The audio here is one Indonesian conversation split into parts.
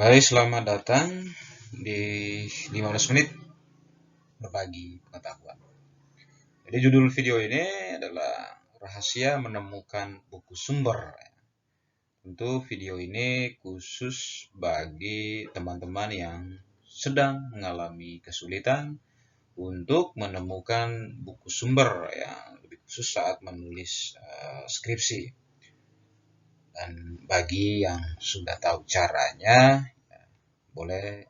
Baik, selamat datang di 15 menit berbagi pengetahuan. Jadi judul video ini adalah rahasia menemukan buku sumber. Tentu video ini khusus bagi teman-teman yang sedang mengalami kesulitan untuk menemukan buku sumber yang lebih khusus saat menulis skripsi. Dan bagi yang sudah tahu caranya, boleh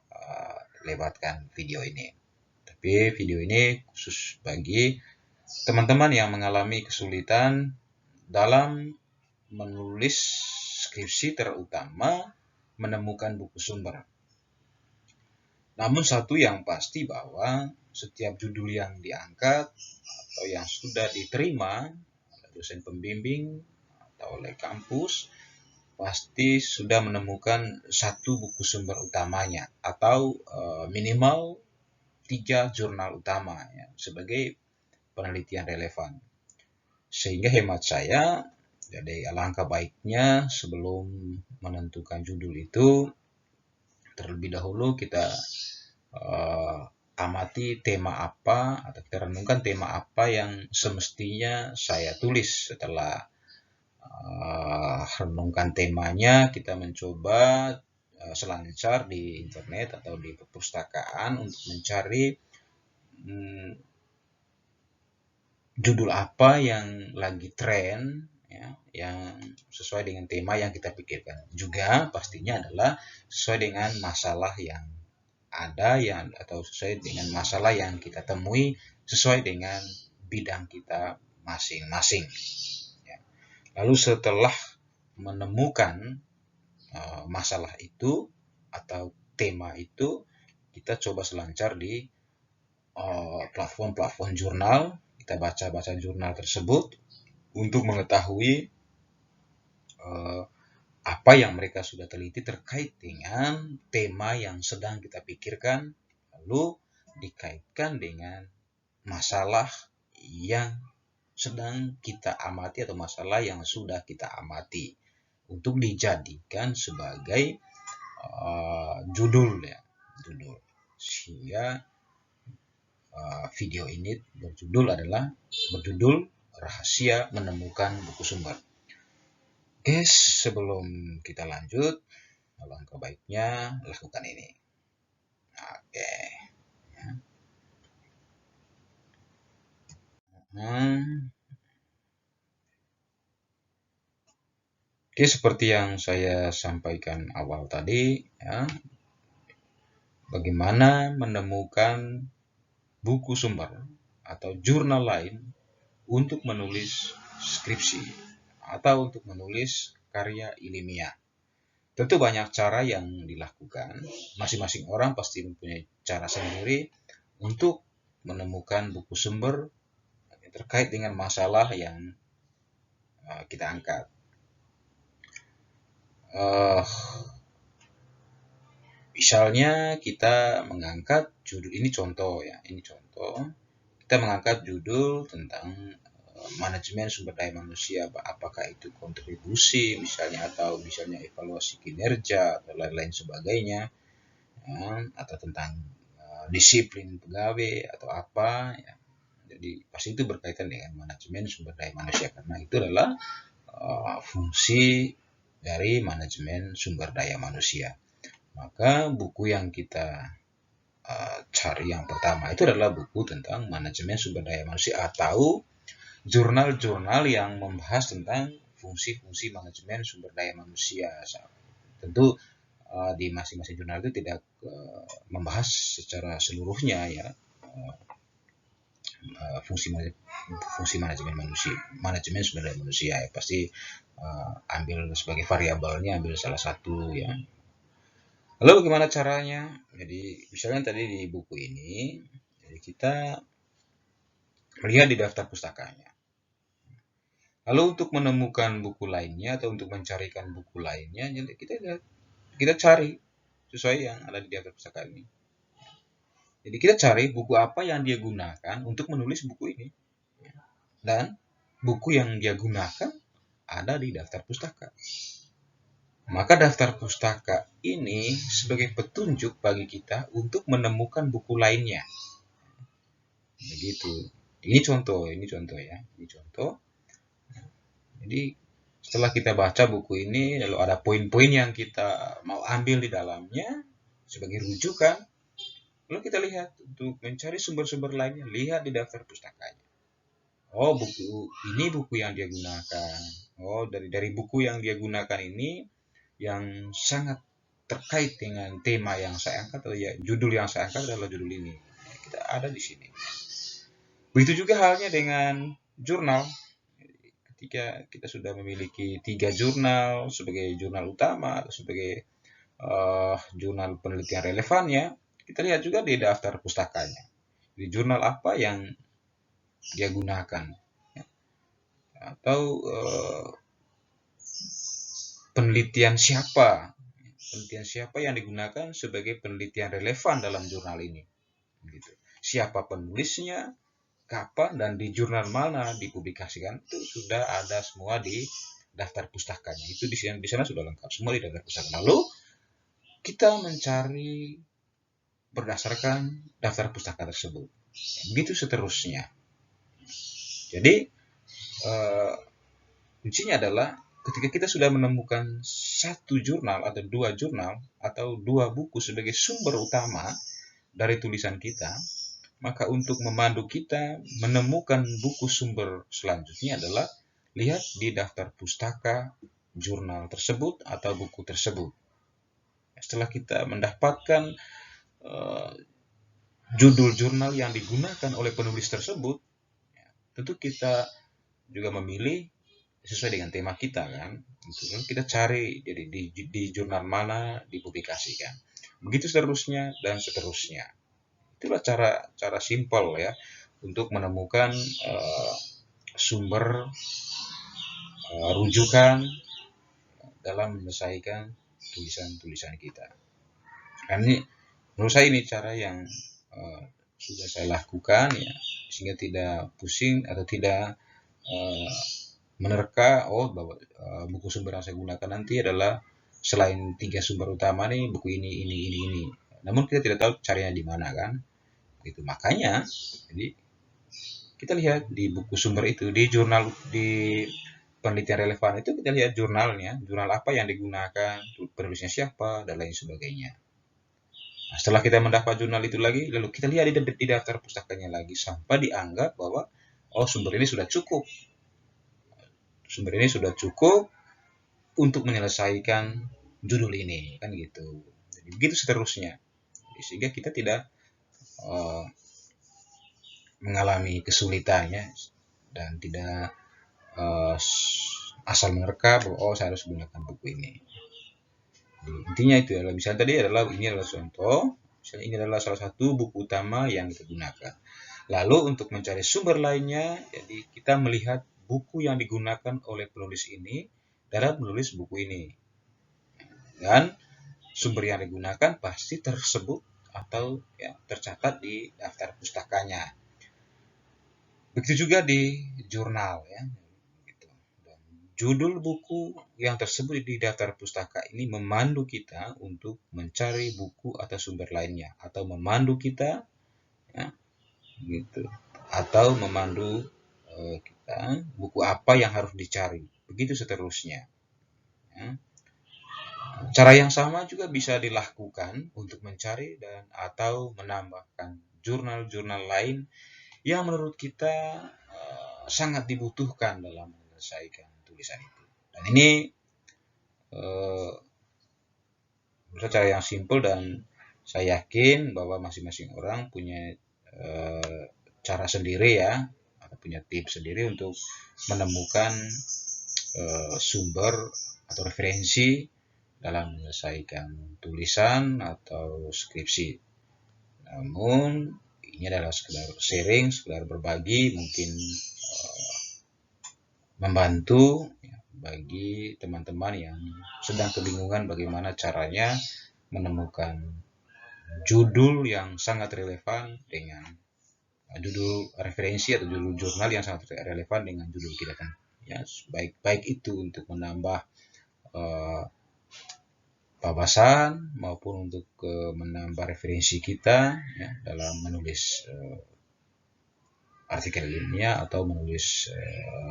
lewatkan video ini. Tapi video ini khusus bagi teman-teman yang mengalami kesulitan dalam menulis skripsi, terutama menemukan buku sumber. Namun satu yang pasti bahwa setiap judul yang diangkat atau yang sudah diterima oleh dosen pembimbing atau oleh kampus pasti sudah menemukan satu buku sumber utamanya atau minimal 3 jurnal utama ya, sebagai penelitian relevan. Sehingga hemat saya, jadi alangkah baiknya sebelum menentukan judul itu, terlebih dahulu kita amati tema apa atau kita renungkan tema apa yang semestinya saya tulis. Setelah renungkan temanya, kita mencoba selancar di internet atau di perpustakaan untuk mencari judul apa yang lagi tren ya, yang sesuai dengan tema yang kita pikirkan. Juga pastinya adalah sesuai dengan masalah yang ada yang atau sesuai dengan masalah yang kita temui sesuai dengan bidang kita masing-masing. Ya. Lalu setelah menemukan masalah itu atau tema itu, kita coba selancar di platform-platform jurnal, kita baca-baca jurnal tersebut untuk mengetahui apa yang mereka sudah teliti terkait dengan tema yang sedang kita pikirkan, lalu dikaitkan dengan masalah yang sedang kita amati atau masalah yang sudah kita amati untuk dijadikan sebagai judul ya, judul. Sehingga video ini berjudul rahasia menemukan buku sumber. Oke, sebelum kita lanjut, alangkah baiknya lakukan ini. Oke. Oke, seperti yang saya sampaikan awal tadi, ya, bagaimana menemukan buku sumber atau jurnal lain untuk menulis skripsi atau untuk menulis karya ilmiah. Tentu banyak cara yang dilakukan, masing-masing orang pasti mempunyai cara sendiri untuk menemukan buku sumber terkait dengan masalah yang kita angkat. Misalnya kita mengangkat judul, ini contoh ya, kita mengangkat judul tentang manajemen sumber daya manusia, apakah itu kontribusi misalnya atau misalnya evaluasi kinerja atau lain-lain sebagainya, ya, atau tentang disiplin pegawai atau apa ya. Jadi pasti itu berkaitan dengan manajemen sumber daya manusia karena itu adalah fungsi dari manajemen sumber daya manusia. Maka buku yang kita cari yang pertama itu adalah buku tentang manajemen sumber daya manusia atau jurnal-jurnal yang membahas tentang fungsi-fungsi manajemen sumber daya manusia. Tentu di masing-masing jurnal itu tidak membahas secara seluruhnya ya fungsi manajemen sumber daya manusia ya, pasti ambil sebagai variabelnya, ambil salah satu ya. Lalu bagaimana caranya? Jadi misalnya tadi di buku ini, jadi kita melihat di daftar pustakanya. Lalu untuk menemukan buku lainnya atau untuk mencarikan buku lainnya, jadi kita cari sesuai yang ada di daftar pustaka ini. Jadi kita cari buku apa yang dia gunakan untuk menulis buku ini. Dan buku yang dia gunakan ada di daftar pustaka. Maka daftar pustaka ini sebagai petunjuk bagi kita untuk menemukan buku lainnya. Begitu. Ini contoh ya. Ini contoh. Jadi setelah kita baca buku ini, lalu ada poin-poin yang kita mau ambil di dalamnya sebagai rujukan, lalu kita lihat untuk mencari sumber-sumber lainnya, lihat di daftar pustakanya. Oh, buku yang dia gunakan. Oh, dari buku yang dia gunakan ini yang sangat terkait dengan tema yang saya angkat, atau ya judul yang saya angkat adalah judul ini. Kita ada di sini. Begitu juga halnya dengan jurnal. Ketika kita sudah memiliki 3 jurnal sebagai jurnal utama atau sebagai jurnal penelitian relevannya, kita lihat juga di daftar pustakanya. Di jurnal apa yang dia gunakan, atau penelitian siapa yang digunakan sebagai penelitian relevan dalam jurnal ini. Gitu. Siapa penulisnya, kapan, dan di jurnal mana dipublikasikan, itu sudah ada semua di daftar pustakanya. Itu di sana sudah lengkap semua di daftar pustaka. Lalu kita mencari berdasarkan daftar pustaka tersebut. Begitu seterusnya. Jadi kuncinya adalah ketika kita sudah menemukan satu jurnal atau dua buku sebagai sumber utama dari tulisan kita, maka untuk memandu kita menemukan buku sumber selanjutnya adalah lihat di daftar pustaka jurnal tersebut atau buku tersebut. Setelah kita mendapatkan judul jurnal yang digunakan oleh penulis tersebut, tentu kita juga memilih sesuai dengan tema kita kan. Kita cari jadi di jurnal mana dipublikasikan. Begitu seterusnya dan seterusnya. Itulah cara simpel ya untuk menemukan sumber rujukan dalam menyelesaikan tulisan-tulisan kita. Dan ini menurut saya ini cara yang sudah saya lakukan ya, sehingga tidak pusing atau tidak menerka bahwa buku sumber yang saya gunakan nanti adalah selain 3 sumber utama nih buku ini. Namun kita tidak tahu carinya di mana kan. Gitu. Makanya jadi kita lihat di buku sumber itu, di jurnal, di penelitian relevan itu kita lihat jurnalnya, jurnal apa yang digunakan, penulisnya siapa, dan lain sebagainya. Nah, setelah kita mendapat jurnal itu lagi, lalu kita lihat di daftar pustakanya lagi sampai dianggap bahwa sumber ini sudah cukup. Sumber ini sudah cukup untuk menyelesaikan judul ini, kan gitu. Jadi begitu seterusnya. Sehingga kita tidak mengalami kesulitannya dan tidak asal menerka bahwa saya harus gunakan buku ini. Jadi, intinya itu adalah misalnya tadi ini adalah contoh, misalnya ini adalah salah satu buku utama yang kita gunakan. Lalu untuk mencari sumber lainnya, jadi kita melihat buku yang digunakan oleh penulis ini dalam menulis buku ini. Dan sumber yang digunakan pasti tersebut atau ya, tercatat di daftar pustakanya. Begitu juga di jurnal ya. Dan judul buku yang tersebut di daftar pustaka ini memandu kita untuk mencari buku atau sumber lainnya, atau memandu kita ya, gitu. Atau memandu kita buku apa yang harus dicari. Begitu seterusnya. Ya. Cara yang sama juga bisa dilakukan untuk mencari dan atau menambahkan jurnal-jurnal lain yang menurut kita sangat dibutuhkan dalam menyelesaikan tulisan itu. Dan ini cara yang simpel, dan saya yakin bahwa masing-masing orang punya cara sendiri ya, atau punya tips sendiri untuk menemukan sumber atau referensi dalam menyelesaikan tulisan atau skripsi. Namun ini adalah sekedar sharing, sekedar berbagi, mungkin membantu bagi teman-teman yang sedang kebingungan bagaimana caranya menemukan judul yang sangat relevan dengan judul referensi atau judul jurnal yang sangat relevan dengan judul kita kan. Ya, baik itu untuk menambah papasan maupun untuk menambah referensi kita ya, dalam menulis artikel ilmiah atau menulis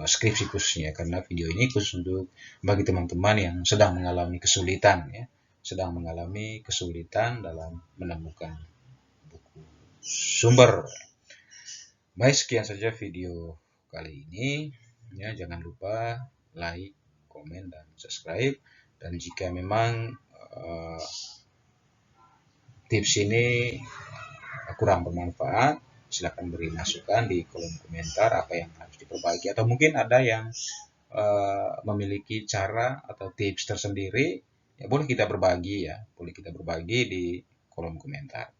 skripsi khususnya, karena video ini khusus untuk bagi teman-teman yang sedang mengalami kesulitan ya, sedang mengalami kesulitan dalam menemukan buku sumber. Baik, sekian saja video kali ini ya, jangan lupa like, komen, dan subscribe. Dan jika memang tips ini kurang bermanfaat, silakan beri masukan di kolom komentar apa yang harus diperbaiki, atau mungkin ada yang memiliki cara atau tips tersendiri, ya boleh kita berbagi ya, boleh kita berbagi di kolom komentar.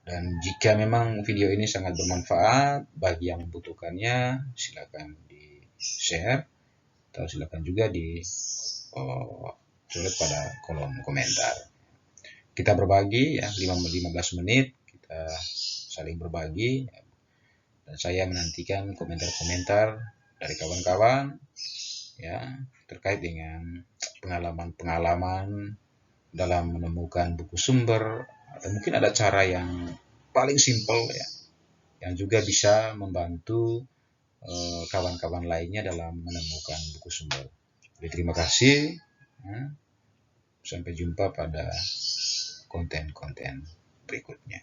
Dan jika memang video ini sangat bermanfaat bagi yang membutuhkannya, silakan di share atau silakan juga di tulis pada kolom komentar. Kita berbagi ya, 15 menit kita saling berbagi, dan saya menantikan komentar-komentar dari kawan-kawan ya terkait dengan pengalaman-pengalaman dalam menemukan buku sumber, atau mungkin ada cara yang paling simpel ya yang juga bisa membantu kawan-kawan lainnya dalam menemukan buku sumber. Jadi terima kasih ya. Sampai jumpa pada konten-konten berikutnya.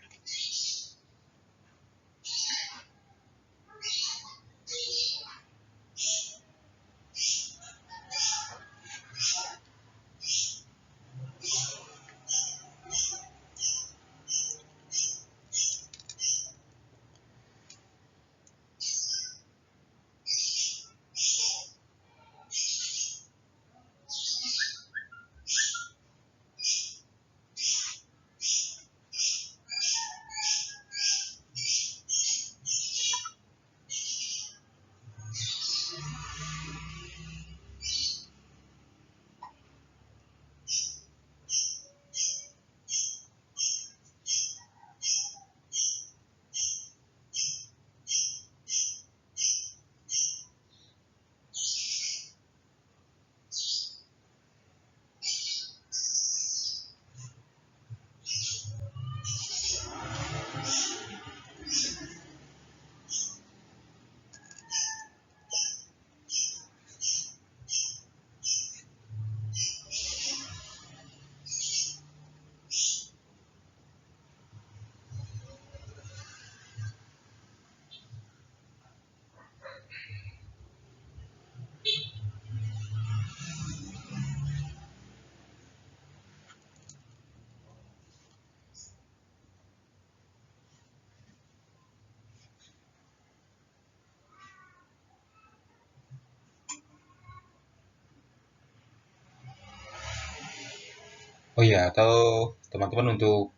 Oh ya, atau teman-teman untuk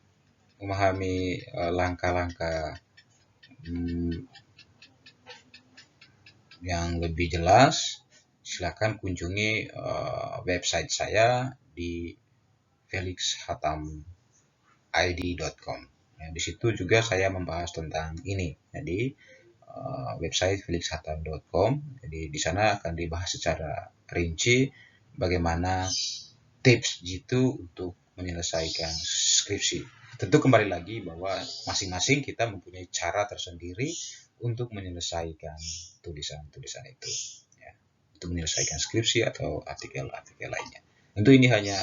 memahami langkah-langkah yang lebih jelas, silakan kunjungi website saya di felixhatamid.com. Ya, di situ juga saya membahas tentang ini. Jadi website felixhatam.com. Jadi di sana akan dibahas secara rinci bagaimana tips jitu untuk menyelesaikan skripsi. Tentu kembali lagi bahwa masing-masing kita mempunyai cara tersendiri untuk menyelesaikan tulisan-tulisan itu, ya, untuk menyelesaikan skripsi atau artikel-artikel lainnya. Tentu ini hanya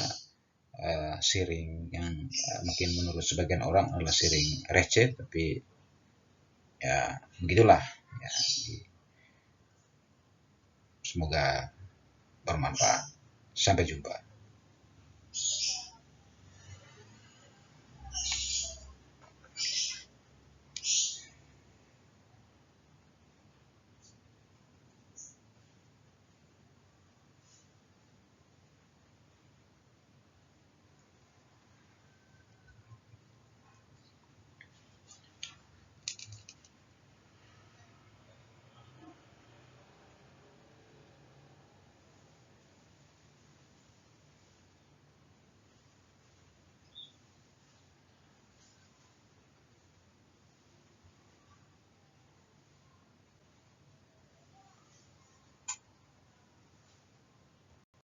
sharing yang mungkin menurut sebagian orang adalah sharing receh, tapi ya begitulah. Ya, semoga bermanfaat. Sampai jumpa.